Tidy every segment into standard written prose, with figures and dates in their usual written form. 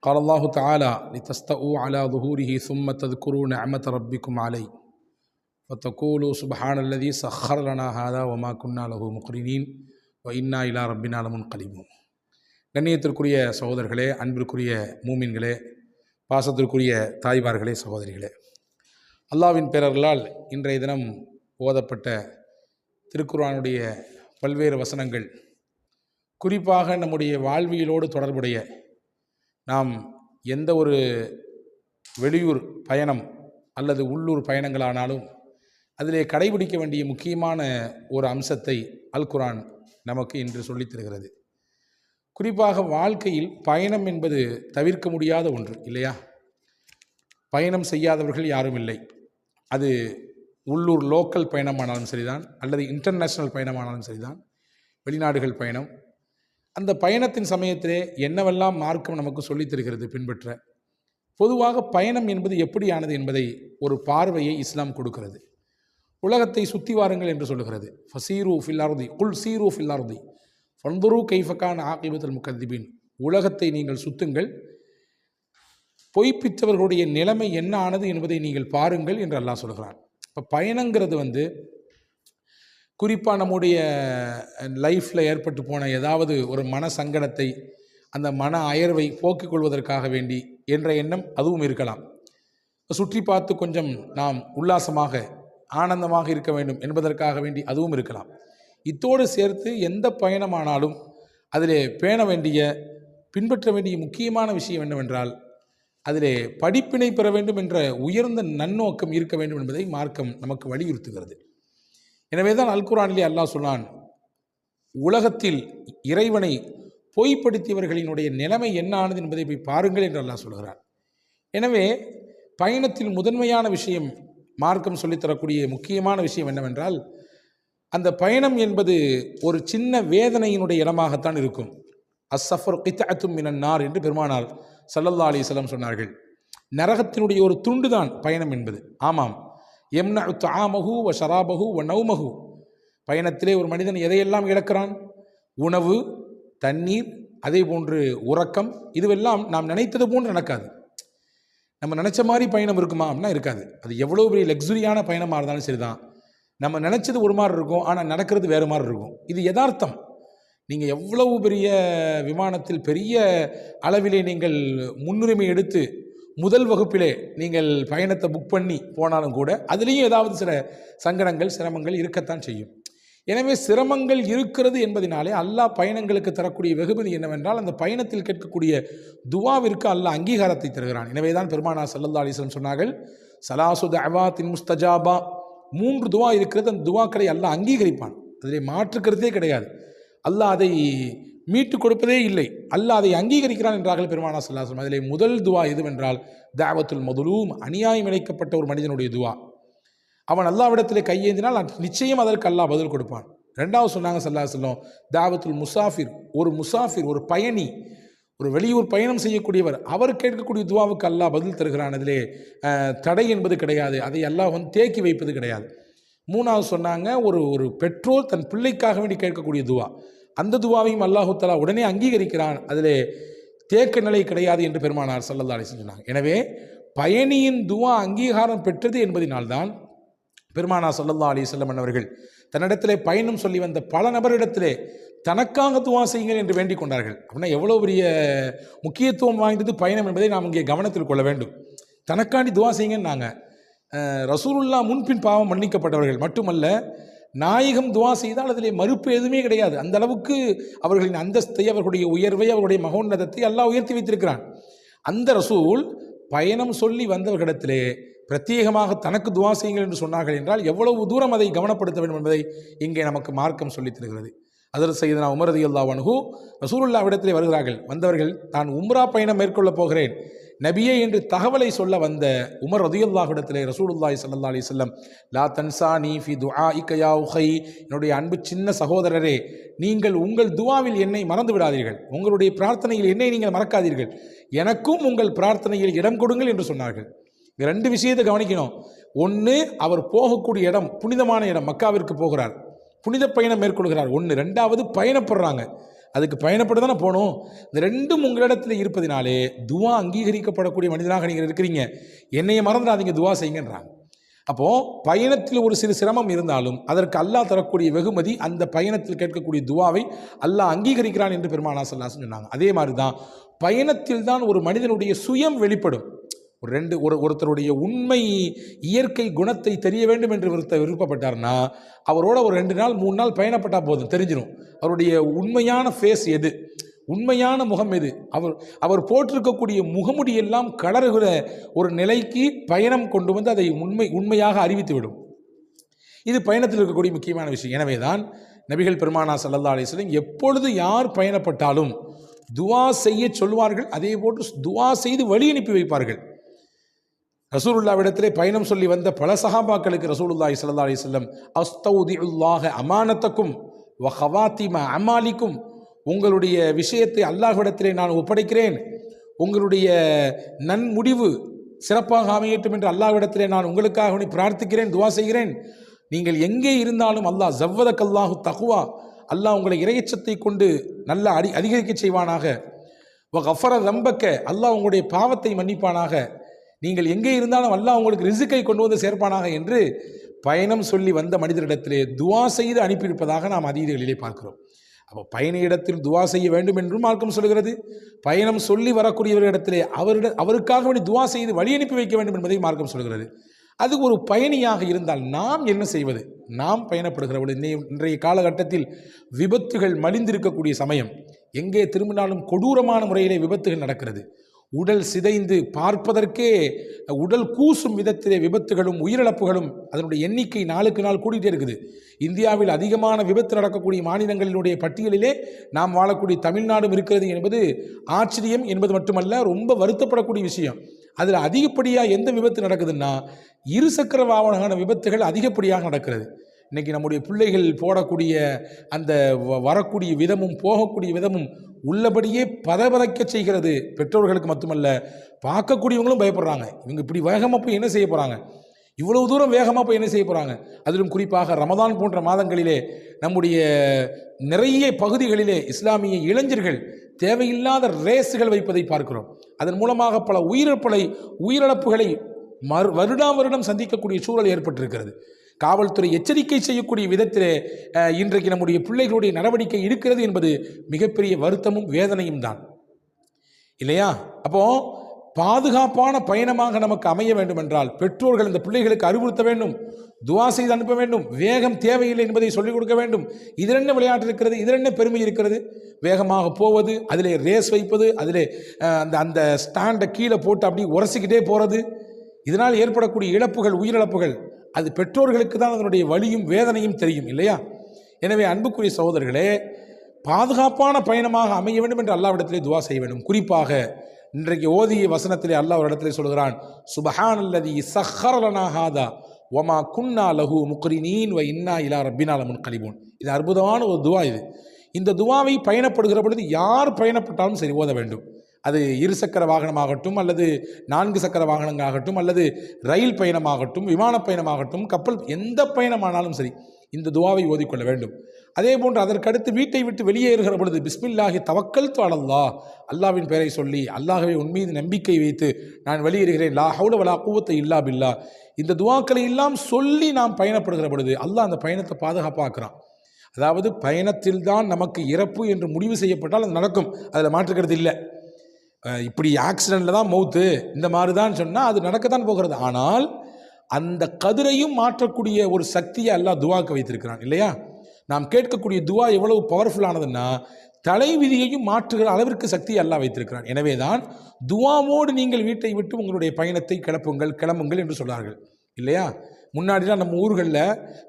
قال الله تعالى لتستووا على ظهوره ثم تذكروا نعمة ربكم عليه وتقولوا سبحان الذي سخر لنا هذا وما كنا له مقرنين وإنا إلى ربنا لمنقلبون. கண்ணியத்திற்குரிய சகோதரர்களே, அன்பிற்குரிய மூமின்களே, பாசத்திற்குரிய தாய்மார்களே, சகோதரிகளே, அல்லாஹ்வின் பேரர்களால் இன்றைய தினம் ஓதப்பட்ட திருக்குர்ஆனுடைய பல்வேறு வசனங்கள் குறிப்பாக நம்முடைய வாழ்வியலோடு தொடர்புடைய நாம் எந்த ஒரு வெளியூர் பயணம் அல்லது உள்ளூர் பயணங்களானாலும் அதிலே கடைபிடிக்க வேண்டிய முக்கியமான ஒரு அம்சத்தை அல் குர்ஆன் நமக்கு இன்று சொல்லித் தருகிறது. குறிப்பாக வாழ்க்கையில் பயணம் என்பது தவிர்க்க முடியாத ஒன்று இல்லையா? பயணம் செய்யாதவர்கள் யாரும் இல்லை. அது உள்ளூர் லோக்கல் பயணமானாலும் சரிதான், அல்லது இன்டர்நேஷ்னல் பயணமானாலும் சரிதான், வெளிநாடுகள் பயணம். அந்த பயணத்தின் சமயத்திலே என்னவெல்லாம் மார்க்கம் நமக்கு சொல்லித் தருகிறது பின்பற்ற. பொதுவாக பயணம் என்பது எப்படியானது என்பதை ஒரு பார்வையை இஸ்லாம் கொடுக்கிறது. உலகத்தை சுற்றி வாருங்கள் என்று சொல்லுகிறது. ஃபசீரு ஃபில் அர்தி குல் சீரு ஃபில் அர்தி ஃபந்துரு கைஃபகான் ஆகிபத்துல் முகத்திபின். உலகத்தை நீங்கள் சுத்துங்கள், பொய்ப்பித்தவர்களுடைய நிலைமை என்ன ஆனது என்பதை நீங்கள் பாருங்கள் என்று அல்லாஹ் சொல்கிறான். இப்போ பயணங்கிறது குறிப்பாக நம்முடைய லைஃப்பில் ஏற்பட்டு போன ஏதாவது ஒரு மன சங்கடத்தை, அந்த மன அயர்வை போக்கிக் கொள்வதற்காக வேண்டி என்ற எண்ணம் அதுவும் இருக்கலாம். சுற்றி பார்த்து கொஞ்சம் நாம் உல்லாசமாக ஆனந்தமாக இருக்க வேண்டும் என்பதற்காக வேண்டி அதுவும் இருக்கலாம். இத்தோடு சேர்த்து எந்த பயணமானாலும் அதிலே பேண வேண்டிய, பின்பற்ற வேண்டிய முக்கியமான விஷயம் என்னவென்றால் அதிலே படிப்பினை பெற வேண்டும் என்ற உயர்ந்த நன்னோக்கம் இருக்க வேண்டும் என்பதை மார்க்கம் நமக்கு வலியுறுத்துகிறது. எனவே தான் அல் குர்ஆனிலே அல்லாஹ் சொன்னான், உலகத்தில் இறைவனை பொய்ப்படுத்தியவர்களினுடைய நிலைமை என்ன ஆனது என்பதை போய் பாருங்கள் என்று அல்லாஹ் சொல்கிறான். எனவே பயணத்தில் முதன்மையான விஷயம், மார்க்கம் சொல்லித்தரக்கூடிய முக்கியமான விஷயம் என்னவென்றால், அந்த பயணம் என்பது ஒரு சின்ன வேதனையினுடைய இடமாகத்தான் இருக்கும். அஸ்ஸஃபர் கித்அத்தும் மினன் நார் என்று பெருமானார் ஸல்லல்லாஹு அலைஹி வஸல்லம் சொன்னார்கள். நரகத்தினுடைய ஒரு துண்டு தான் பயணம் என்பது. ஆமாம், யம்னஉ தஆமஹு வ ஷராபஹு வ நௌமஹு. பயணத்திலே ஒரு மனிதன் எதையெல்லாம் இழக்கிறான்? உணவு, தண்ணீர், அதே போன்று உறக்கம். இதுவெல்லாம் நாம் நினைத்தது போன்று நடக்காது. நம்ம நினச்ச மாதிரி பயணம் இருக்குமா அப்படின்னா இருக்காது. அது எவ்வளோ பெரிய லக்ஸுரியான பயணமாக இருந்தாலும் சரிதான், நம்ம நினச்சது ஒரு மாதிரி இருக்கும், ஆனால் நடக்கிறது வேறு மாதிரி இருக்கும். இது யதார்த்தம். நீங்கள் எவ்வளவு பெரிய விமானத்தில் பெரிய அளவிலே நீங்கள் முன்னுரிமை எடுத்து முதல் வகுப்பிலே நீங்கள் பயணத்தை புக் பண்ணி போனாலும் கூட அதுலேயும் ஏதாவது சில சங்கடங்கள், சிரமங்கள் இருக்கத்தான் செய்யும். எனவே சிரமங்கள் இருக்கிறது என்பதனாலே அல்லாஹ் பயணங்களுக்கு தரக்கூடிய வெகுமதி என்னவென்றால், அந்த பயணத்தில் கேட்கக்கூடிய துவாவிற்கு அல்லாஹ் அங்கீகாரத்தை தருகிறான். எனவே தான் பெருமானார் ஸல்லல்லாஹு அலைஹி வஸல்லம் சொன்னார்கள், ஸலாசு தஅவாத்தின் முஸ்தஜாபா. 3 துவா இருக்கிறது, அந்த துவாக்களை அல்லாஹ் அங்கீகரிப்பான். அதிலே மாற்றுக்கிறதே கிடையாது. அல்லாஹ் அதை மீட்டு கொடுப்பதே இல்லை, அல்லாஹ் அதை அங்கீகரிக்கிறான் என்றார்கள் பெருமானார் ஸல்லல்லாஹு அலைஹி வஸல்லம். அதிலே முதல் துவா எதுவென்றால் தஅவத்துல் மதுலூம், அநியாயம் இழைக்கப்பட்ட ஒரு மனிதனுடைய துவா. அவன் அல்லாஹ்விடத்திலே கையேந்தினால் நிச்சயம் அதற்கு அல்லாஹ் பதில் கொடுப்பான். 2வது சொன்னாங்க ஸல்லல்லாஹு அலைஹி வஸல்லம், தஅவத்துல் முசாஃபிர், ஒரு முசாஃபிர், ஒரு பயணி, ஒரு வெளியூர் பயணம் செய்யக்கூடியவர், அவர் கேட்கக்கூடிய துவாவுக்கு அல்லாஹ் பதில் தருகிறான். அதிலே தடை என்பது கிடையாது, அதை அல்லாஹ் தேக்கி வைப்பது கிடையாது. 3வது சொன்னாங்க, ஒரு பெற்றோர் தன் பிள்ளைக்காக வேண்டி கேட்கக்கூடிய துவா, அந்த துவாவையும் அல்லாஹு தஆலா உடனே அங்கீகரிக்கிறான், அதிலே தேக்க நிலை கிடையாது என்று பெருமானார் ஸல்லல்லாஹு அலைஹி வஸல்லம் சொன்னாங்க. எனவே பயணியின் துவா அங்கீகாரம் பெற்றது என்பதனால்தான் பெருமானார் ஸல்லல்லாஹு அலைஹி வஸல்லம் அவர்கள் தன்னிடத்திலே பயணம் சொல்லி வந்த பல நபரிடத்திலே தனக்காக துவா செய்யுங்கள் என்று வேண்டிக் கொண்டார்கள். அப்படின்னா எவ்வளோ பெரிய முக்கியத்துவம் வாய்ந்தது பயணம் என்பதை நாம் இங்கே கவனத்தில் கொள்ள வேண்டும். தனக்காண்டி துவா செய்யுங்கன்னாங்க. ரசூலுல்லாஹ் முன்பின் பாவம் மன்னிக்கப்பட்டவர்கள் மட்டுமல்ல, நாயகம் துவா செய்தால் அதிலே மறுப்பு எதுவுமே கிடையாது. அந்த அளவுக்கு அவர்களின் அந்தஸ்தை, அவர்களுடைய உயர்வை, அவர்களுடைய மகோன்னதத்தை அல்லாஹ் உயர்த்தி வைத்திருக்கிறான். அந்த ரசூல் பயணம் சொல்லி வந்தவர்களிடத்திலே பிரத்யேகமாக தனக்கு துவா செய்யுங்கள் என்று சொன்னார்கள் என்றால் எவ்வளவு தூரம் அதை கவனப்படுத்த வேண்டும் என்பதை இங்கே நமக்கு மார்க்கம் சொல்லித் தருகிறது. ஹஜ்ரத் சய்யிதுனா உமர் ரலியல்லாஹு அன்ஹு ரசூலுல்லாஹ்விடத்திலே வருகிறார்கள். வந்தவர்கள், தான் உம்ரா பயணம் மேற்கொள்ளப் போகிறேன் நபியே என்று தகவலை சொல்ல வந்த உமர் ரலியல்லாஹுவிடத்திலே ரசூலுல்லாஹி ஸல்லல்லாஹு அலைஹி வஸல்லம், லா தன்சானி ஃபி துஆஇக யா உஹை, என்னுடைய அன்பு சின்ன சகோதரரே, நீங்கள் உங்கள் துவாவில் என்னை மறந்து விடாதீர்கள், உங்களுடைய பிரார்த்தனையில் என்னை நீங்கள் மறக்காதீர்கள், எனக்கும் உங்கள் பிரார்த்தனையில் இடம் கொடுங்கள் என்று சொன்னார்கள். இந்த 2 விஷயத்தை கவனிக்கணும். ஒன்று, அவர் போகக்கூடிய இடம் புனிதமான இடம், மக்காவிற்கு போகிறார், புனித பயணம் மேற்கொள்கிறார். 1. 2வது பயணப்படுறாங்க. அதுக்கு பயணப்பட்டு தானே போகணும். இந்த ரெண்டும் உங்களிடத்தில் இருப்பதினாலே துவா அங்கீகரிக்கப்படக்கூடிய மனிதனாக நீங்கள் இருக்கிறீங்க. என்னையை மறந்துடாதீங்க, துவா செய்யுங்கன்றாங்க. அப்போது பயணத்தில் ஒரு சிறு சிரமம் இருந்தாலும் அதற்கு அல்லாஹ் தரக்கூடிய வெகுமதி, அந்த பயணத்தில் கேட்கக்கூடிய துவாவை அல்லாஹ் அங்கீகரிக்கிறான் என்று பெருமானா ஸல்லல்லாஹு அலைஹி வஸல்லம் சொன்னாங்க. அதே மாதிரி தான் பயணத்தில் தான் ஒரு மனிதனுடைய சுயம் வெளிப்படும். ஒருத்தருடைய உண்மை இயற்கை குணத்தை தெரிய வேண்டும் என்று விருப்பப்பட்டார்னா அவரோட ஒரு 2 நாள் 3 நாள் பயணப்பட்டால் போதும், தெரிஞ்சிடும் அவருடைய உண்மையான ஃபேஸ் எது, உண்மையான முகம் எது. அவர் போட்டிருக்கக்கூடிய முகமுடி எல்லாம் கலருகிற ஒரு நிலைக்கு பயணம் கொண்டு வந்து அதை உண்மையாக அறிவித்து விடும். இது பயணத்தில் இருக்கக்கூடிய முக்கியமான விஷயம். எனவே தான் நபிகள் பெருமானா ஸல்லல்லாஹு அலைஹி வஸல்லம் எப்பொழுது யார் பயணப்பட்டாலும் துவா செய்ய சொல்வார்கள். அதே போன்று துவா செய்து வழி அனுப்பி வைப்பார்கள். ரசூலுல்லாஹ்விடத்திலே பயணம் சொல்லி வந்த பல சஹாபாக்களுக்கு ரசூலுல்லாஹி ஸல்லல்லாஹு அலைஹி வஸல்லம் அஸ்தௌதிஉல்லாஹ அமானத்தக்கும் வ ஹவாத்திம அமாலிக்கும், உங்களுடைய விஷயத்தை அல்லாஹ்விடத்திலே நான் ஒப்படைக்கிறேன், உங்களுடைய நன்முடிவு சிறப்பாக அமையட்டும் என்று அல்லாஹ்விடத்திலே நான் உங்களுக்காக பிரார்த்திக்கிறேன், துவா செய்கிறேன். நீங்கள் எங்கே இருந்தாலும் அல்லாஹ் ஜவ்வதக்கல்லாஹு தக்வா, அல்லாஹ் உங்களை இறையச்சத்தை கொண்டு நல்ல அதிகரிக்க செய்வானாக. வ கஃபர தம்பக்க, அல்லாஹ் உங்களுடைய பாவத்தை மன்னிப்பானாக. நீங்கள் எங்கே இருந்தாலும் அல்லாஹ் உங்களுக்கு ரிசுக்கை கொண்டு வந்து சேர்ப்பானாக என்று பயணம் சொல்லி வந்த மனிதரிடத்திலே துவா செய்து அனுப்பியிருப்பதாக நாம் அதீதுகளிலே பார்க்கிறோம். அப்போ பயண இடத்தில் துவா செய்ய வேண்டும் என்றும் மார்க்கம் சொல்கிறது. பயணம் சொல்லி வரக்கூடியவர்களிடத்திலே அவருக்காக துவா செய்து வழி அனுப்பி வைக்க வேண்டும் என்பதை மார்க்கம் சொல்கிறது. அது ஒரு பயணியாக இருந்தால் நாம் என்ன செய்வது? நாம் பயணப்படுகிறவர்கள் இன்றைய காலகட்டத்தில் விபத்துகள் மலிந்திருக்கக்கூடிய சமயம், எங்கே திரும்பினாலும் கொடூரமான முறையிலே விபத்துகள் நடக்கிறது. உடல் சிதைந்து பார்ப்பதற்கே உடல் கூசும் விதத்திலே விபத்துகளும் உயிரிழப்புகளும் அதனுடைய எண்ணிக்கை நாளுக்கு நாள் கூடிட்டே இருக்குது. இந்தியாவில் அதிகமான விபத்து நடக்கக்கூடிய மாநிலங்களினுடைய பட்டியலிலே நாம் வாழக்கூடிய தமிழ்நாடும் இருக்கிறது என்பது ஆச்சரியம் என்பது மட்டுமல்ல, ரொம்ப வருத்தப்படக்கூடிய விஷயம். அதில் அதிகப்படியாக எந்த விபத்து நடக்குதுன்னா இருசக்கர வாகன விபத்துகள் அதிகப்படியாக நடக்கிறது. இன்றைக்கி நம்முடைய பிள்ளைகள் போடக்கூடிய அந்த வரக்கூடிய விதமும் போகக்கூடிய விதமும் உள்ளபடியே பதபதைக்க செய்கிறது. பெற்றோர்களுக்கு மட்டுமல்ல, பார்க்கக்கூடியவங்களும் பயப்படுறாங்க. இவங்க இப்படி வேகமாக போய் என்ன செய்ய போகிறாங்க, இவ்வளவு தூரம் வேகமாக போய் என்ன செய்ய போகிறாங்க. அதிலும் குறிப்பாக ரமதான் போன்ற மாதங்களிலே நம்முடைய நிறைய பகுதிகளிலே இஸ்லாமிய இளைஞர்கள் தேவையில்லாத ரேஸுகள் வைப்பதை பார்க்கிறோம். அதன் மூலமாக பல உயிரிழப்புகளை வருடம் சந்திக்கக்கூடிய சூழல் ஏற்பட்டிருக்கிறது. காவல்துறை எச்சரிக்கை செய்யக்கூடிய விதத்திலே இன்றைக்கு நம்முடைய பிள்ளைகளுடைய நடவடிக்கை இருக்கிறது என்பது மிகப்பெரிய வருத்தமும் வேதனையும் தான், இல்லையா? அப்போ பாதுகாப்பான பயணமாக நமக்கு அமைய வேண்டும் என்றால் பெற்றோர்கள் இந்த பிள்ளைகளுக்கு அறிவுறுத்த வேண்டும், துவா செய்து அனுப்ப வேண்டும். வேகம் தேவையில்லை என்பதை சொல்லிக் கொடுக்க வேண்டும். இதில் என்ன விளையாட்டு இருக்கிறது, இதில் என்ன பெருமை இருக்கிறது? வேகமாக போவது, அதிலே ரேஸ் வைப்பது, அதிலே அந்த ஸ்டாண்டை கீழே போட்டு அப்படி உரசிக்கிட்டே போகிறது, இதனால் ஏற்படக்கூடிய இழப்புகள், உயிரிழப்புகள், அது பெற்றோர்களுக்கு தான் அதனுடைய வலியும் வேதனையும் தெரியும், இல்லையா? எனவே அன்புக்குரிய சகோதரர்களே, பாதுகாப்பான பயணமாக அமைய வேண்டும் என்று அல்லாஹ்விடத்திலே துவா செய்ய வேண்டும். குறிப்பாக இன்றைக்கு ஓதிய வசனத்திலே அல்லாஹ் ஒரு இடத்திலே சொல்கிறான், சுப்ஹானல்லதி ஸஹ்ஹர லனா ஹாதா வமா குன்னா லஹு முக்ரினீன் வ இன்னா இலா ரப்பினா லமுன்கலிபூன். இது அற்புதமான ஒரு துவா. இந்த துவாவை பயணப்படுகிற பொழுது யார் பயணப்பட்டாலும் சரி ஓத வேண்டும். அது இருசக்கர வாகனமாகட்டும், அல்லது 4 சக்கர வாகனங்களாகட்டும், அல்லது ரயில் பயணமாகட்டும், விமான பயணமாகட்டும், கப்பல், எந்த பயணமானாலும் சரி இந்த துவாவை ஓதிக்கொள்ள வேண்டும். அதே போன்று அதற்கடுத்து வீட்டை விட்டு வெளியேறுகிற பொழுது பிஸ்மில்லாஹி தவக்கல்து அலல்லாஹ், அல்லாஹ்வின் பெயரை சொல்லி அல்லாஹ்வை உன் மீது நம்பிக்கை வைத்து நான் வெளியேறுகிறேன், லா ஹவுல வலா குவத்த இல்லா பில்லா, இந்த துவாக்களை எல்லாம் சொல்லி நாம் பயணப்படுகிற பொழுது அல்லாஹ் அந்த பயணத்தை பாதுகாப்பாக்குறான். அதாவது பயணத்தில் தான் நமக்கு இறப்பு என்று முடிவு செய்யப்பட்டால் அது நடக்கும், அதில் மாற்றுக்கிறது இல்லை. இப்படி ஆக்சிடெண்ட்டில் தான் மௌத்து, இந்த மாதிரி தான் சொன்னால் அது நடக்கத்தான் போகிறது. ஆனால் அந்த கதிரையும் மாற்றக்கூடிய ஒரு சக்தியை அல்லாஹ் துவாக்கு வைத்திருக்கிறான், இல்லையா? நாம் கேட்கக்கூடிய துவா எவ்வளவு பவர்ஃபுல்லானதுன்னா தலைவிதியையும் மாற்றுகிற அளவிற்கு சக்தியை அல்லாஹ் வைத்திருக்கிறான். எனவே தான் துவாவோடு நீங்கள் வீட்டை விட்டு உங்களுடைய பயணத்தை கிளம்புங்கள் என்று சொல்கிறார்கள், இல்லையா? முன்னாடிலாம் நம்ம ஊர்களில்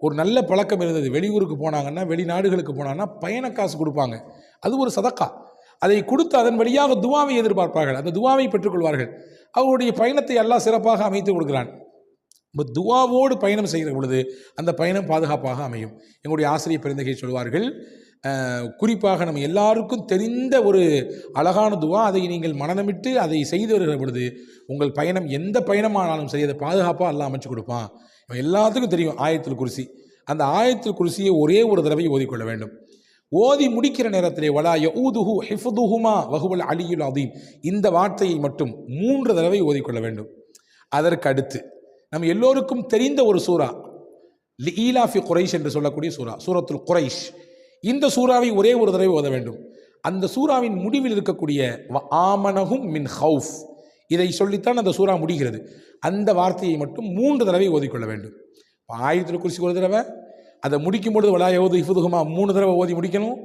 ஒரு நல்ல பழக்கம் இருந்தது. வெளியூருக்கு போனாங்கன்னா, வெளிநாடுகளுக்கு போனாங்கன்னா பயண காசு கொடுப்பாங்க. அது ஒரு சதக்கா. அதை கொடுத்து அதன் வழியாக துவாவை எதிர்பார்ப்பார்கள், அந்த துவாவை பெற்றுக்கொள்வார்கள். அவருடைய பயணத்தை அல்லாஹ் சிறப்பாக அமைத்து கொடுக்கிறான். இப்போ துவாவோடு பயணம் செய்கிற பொழுது அந்த பயணம் பாதுகாப்பாக அமையும். எங்களுடைய ஆசிரியர் பெருந்தகை சொல்வார்கள், குறிப்பாக நம்ம எல்லாருக்கும் தெரிந்த ஒரு அழகான துவா, அதை நீங்கள் மனநமிட்டு அதை செய்து வருகிற பொழுது உங்கள் பயணம் எந்த பயணமானாலும் சரி அதை பாதுகாப்பாக அல்லாஹ் அமைச்சு கொடுப்பான். எல்லாத்துக்கும் தெரியும் ஆயத்துல் குர்சி. அந்த ஆயத்துல் குர்சியை ஒரே ஒரு தடவை ஓதிக்கொள்ள வேண்டும். ஓதி முடிக்கிற நேரத்திலே வலா யஊதுஹு ஹிஃபுதுஹுமா வஹுவல் அலியுல் அதீம், இந்த வார்த்தையை மட்டும் 3 தடவை ஓதிக்கொள்ள வேண்டும். அதற்கு அடுத்து நம்ம எல்லோருக்கும் தெரிந்த ஒரு சூரா ஈலாஃபி குரைஷ் என்று சொல்லக்கூடிய சூரா, சூரத்துல் குரைஷ். இந்த சூறாவை ஒரே ஒரு தடவை ஓத வேண்டும். அந்த சூறாவின் முடிவில் இருக்கக்கூடிய ஆமனஹும் மின் ஹவுஃப், இதை சொல்லித்தான் அந்த சூறா முடிகிறது. அந்த வார்த்தையை மட்டும் 3 தடவை ஓதிக்கொள்ள வேண்டும். ஆயத்துல் குர்சி ஒரு தடவை, அதை முடிக்கும் பொழுது வலா யஊது ஹிஃபுதுஹுமா 3 தடவை ஓதி முடிக்கணும்.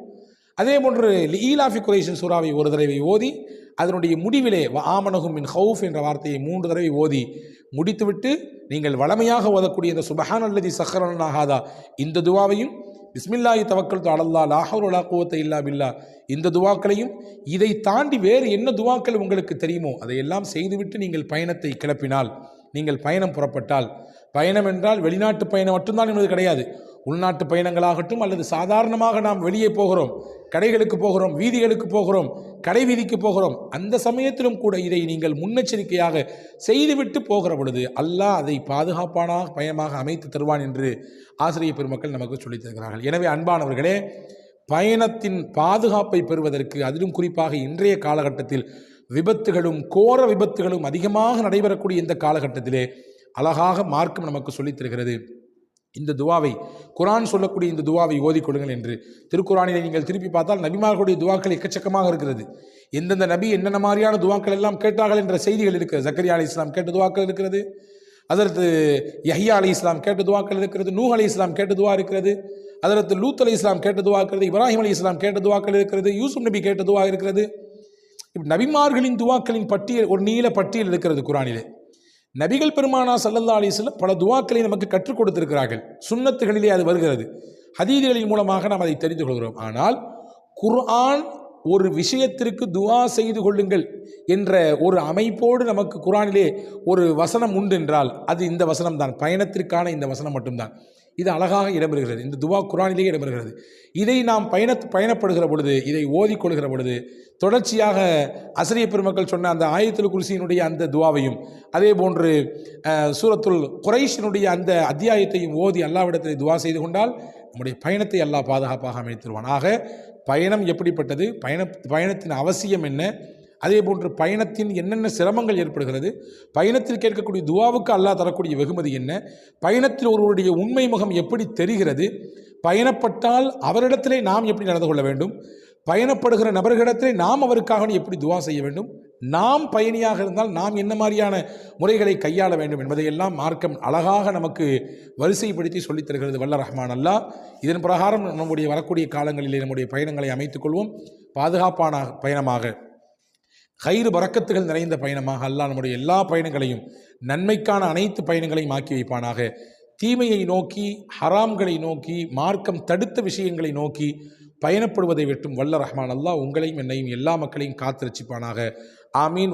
அதே போன்று ஈலாஃபி குரைஷின் சூறாவை ஒரு தடவை ஓதி அதனுடைய முடிவிலே ஆமனஹும் மின் ஹவுஃப் என்ற வார்த்தையை 3 தடவை ஓதி முடித்துவிட்டு நீங்கள் வளமையாக ஓதக்கூடிய இந்த சுப்ஹானல்லதி ஸஹ்ஹரலனா ஹாதா இந்த துவாவையும், பிஸ்மில்லாஹி தவக்கல்து அலல்லாஹ் லா ஹவ்ல வலா குவத்த இல்லா பில்லா இந்த துவாக்களையும், இதை தாண்டி வேறு என்ன துவாக்கள் உங்களுக்கு தெரியுமோ அதையெல்லாம் செய்துவிட்டு நீங்கள் பயணத்தை கிளப்பினால், நீங்கள் பயணம் புறப்பட்டால், பயணம் என்றால் வெளிநாட்டு பயணம் மட்டும்தான் என்பது கிடையாது. உள்நாட்டு பயணங்களாகட்டும் அல்லது சாதாரணமாக நாம் வெளியே போகிறோம், கடைகளுக்கு போகிறோம், வீதிகளுக்கு போகிறோம், கடை வீதிக்கு போகிறோம், அந்த சமயத்திலும் கூட இதை நீங்கள் முன்னெச்சரிக்கையாக செய்துவிட்டு போகிற பொழுது அல்லாஹ் அதை பாதுகாப்பான பயணமாக அமைத்து தருவான் என்று ஆசிரியர் பெருமக்கள் நமக்கு சொல்லித் தருகிறார்கள். எனவே அன்பானவர்களே, பயணத்தின் பாதுகாப்பை பெறுவதற்கு, அதிலும் குறிப்பாக இன்றைய காலகட்டத்தில் விபத்துகளும் கோர விபத்துகளும் அதிகமாக நடைபெறக்கூடிய இந்த காலகட்டத்திலே அழகாக மார்க்கம் நமக்கு சொல்லித் தருகிறது. இந்த துவாவை, குர்ஆன் சொல்லக்கூடிய இந்த துவாவை ஓதிக்கொள்ளுங்கள் என்று. திருக்குர்ஆனிலே நீங்கள் திருப்பி பார்த்தால் நபிமார்களுடைய துவாக்கள் எக்கச்சக்கமாக இருக்கிறது. எந்தெந்த நபி என்னென்ன மாதிரியான துவாக்கள் எல்லாம் கேட்டார்கள் என்ற செய்திகள் இருக்கிறது. ஜக்கரியா அலைஹிஸ்ஸலாம் கேட்ட துவாக்கள் இருக்கிறது, ஹஜ்ரத் யஹ்யா அலைஹிஸ்ஸலாம் கேட்ட துவாக்கள் இருக்கிறது, நூஹ் அலைஹிஸ்ஸலாம் கேட்ட துவா இருக்கிறது, ஹஜ்ரத் லூத் அலைஹிஸ்ஸலாம் கேட்ட துவா இருக்கிறது, இப்ராஹிம் அலைஹிஸ்ஸலாம் கேட்ட துவாக்கள் இருக்கிறது, யூசுப் நபி கேட்ட துவா இருக்கிறது. நபிமார்களின் துவாக்களின் பட்டியல், ஒரு நீல பட்டியல் இருக்கிறது குர்ஆனிலே. நபிகள் பெருமானா ஸல்லல்லாஹு அலைஹி வஸல்லம் பல துவாக்களை நமக்கு கற்றுக் கொடுத்திருக்கிறார்கள். சுன்னத்துகளிலே அது வருகிறது, ஹதீதுகளின் மூலமாக நாம் அதை தெரிந்து கொள்கிறோம். ஆனால் குர்ஆன் ஒரு விஷயத்திற்கு துவா செய்து கொள்ளுங்கள் என்ற ஒரு அமைப்போடு நமக்கு குர்ஆனிலே ஒரு வசனம் உண்டு என்றால் அது இந்த வசனம் தான், பயணத்திற்கான இந்த வசனம் மட்டும்தான். இது அழகாக இடம்பெறுகிறது, இந்த துவா குர்ஆனிலேயே இடம்பெறுகிறது. இதை நாம் பயணப்படுகிற பொழுது, இதை ஓதிக்கொள்கிற பொழுது தொடர்ச்சியாக ஆசிரியர் பெருமக்கள் சொன்ன அந்த ஆயத்துல் குர்சியினுடைய அந்த துவாவையும், அதே போன்று சூரத்துல் குரைஷினுடைய அந்த அத்தியாயத்தையும் ஓதி அல்லாஹ்விடத்தில் துவா செய்து கொண்டால் நம்முடைய பயணத்தை அல்லாஹ் பாதுகாப்பாக அமைத்திருவான். ஆக பயணம் எப்படிப்பட்டது, பயணத்தின் அவசியம் என்ன, அதே போன்று பயணத்தின் என்னென்ன சிரமங்கள் ஏற்படுகிறது, பயணத்தில் கேட்கக்கூடிய துவாவுக்கு அல்லாஹ் தரக்கூடிய வெகுமதி என்ன, பயணத்தில் ஒருவருடைய உண்மை முகம் எப்படி தெரிகிறது, பயணப்பட்டால் அவரிடத்திலே நாம் எப்படி நடந்து கொள்ள வேண்டும், பயணப்படுகிற நபர்களிடத்திலே நாம் அவருக்காக எப்படி துவா செய்ய வேண்டும், நாம் பயணியாக இருந்தால் நாம் என்ன மாதிரியான முறைகளை கையாள வேண்டும் என்பதையெல்லாம் மார்க்கம் அழகாக நமக்கு வரிசைப்படுத்தி சொல்லித் தருகிறது வல்ல ரஹ்மான் அல்லாஹ். இதன் பிரகாரம் நம்முடைய வரக்கூடிய காலங்களிலே நம்முடைய பயணங்களை அமைத்துக் கொள்வோம். பாதுகாப்பான பயணமாக, கைரு பரக்கத்துகள் நிறைந்த பயணமாக அல்லாஹ் நம்முடைய எல்லா பயணங்களையும், நன்மைக்கான அனைத்து பயணங்களையும் ஆக்கி வைப்பானாக. தீமையை நோக்கி, ஹராம்களை நோக்கி, மார்க்கம் தடுத்த விஷயங்களை நோக்கி பயணப்படுவதை விட்டும் வல்ல ரஹ்மான் அல்லாஹ் உங்களையும் என்னையும் எல்லா மக்களையும் காத்து ரட்சிப்பானாக. ஆமீன்.